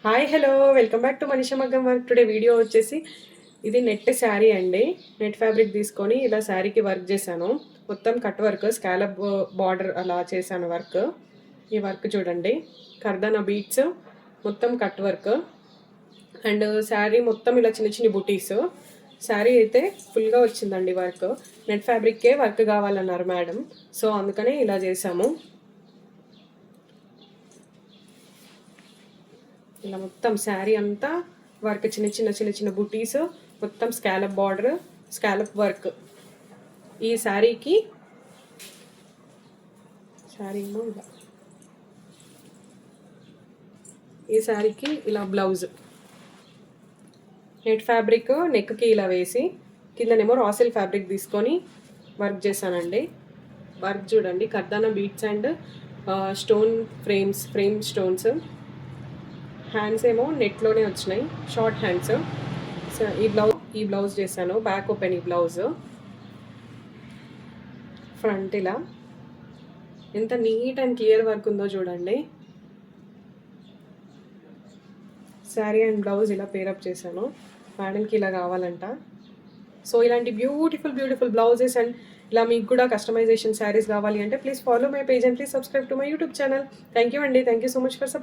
Hi hello welcome back to Manisha మగ్గం work. Today video వచ్చేసి ఇది నెట్ శారీ అండి. నెట్ ఫ్యాబ్రిక్ తీసుకొని ఇలా శారీకి వర్క్ చేశాను. మొత్తం కట్ వర్క్, స్కాలప్ బార్డర్ అలా చేశాను వర్క్. ఈ వర్క్ చూడండి, కర్దానా బీట్స్, మొత్తం కట్ వర్క్ అండ్ శారీ మొత్తం ఇలా చిన్న చిన్న బుటీస్. శారీ అయితే ఫుల్గా వచ్చిందండి వర్క్. నెట్ ఫ్యాబ్రిక్కే వర్క్ కావాలన్నారు మేడం, సో అందుకనే ఇలా చేసాము. ఇలా మొత్తం శారీ అంతా వర్క్, చిన్న చిన్న చిన్న చిన్న బుటీస్, మొత్తం స్కాలప్ బార్డర్, స్కాలప్ వర్క్. ఈ శారీకి ఇలా ఈ శారీకి ఇలా బ్లౌజ్, నెట్ ఫ్యాబ్రిక్ నెక్కి ఇలా వేసి కిందనేమో రాసిల్ ఫ్యాబ్రిక్ తీసుకొని వర్క్ చేశానండి. వర్క్ చూడండి, కర్దానా beads and stone frame stones. Hands ఏమో నెట్లోనే వచ్చినాయి, షార్ట్ హ్యాండ్స్. సో ఈ బ్లౌజ్ చేశాను, బ్యాక్ ఓపెన్ ఈ బ్లౌజ్. ఫ్రంట్ ఇలా ఎంత నీట్ అండ్ క్లియర్ వర్క్ ఉందో చూడండి. శారీ అండ్ బ్లౌజ్ ఇలా పేరప్ చేశాను. మేడంకి ఇలా కావాలంట. సో ఇలాంటి బ్యూటిఫుల్ బ్లౌజెస్ అండ్ ఇలా మీకు కూడా కస్టమైజేషన్ శారీస్ కావాలి అంటే please follow my page and please subscribe to my YouTube channel. Thank you అండి, thank you so much for support.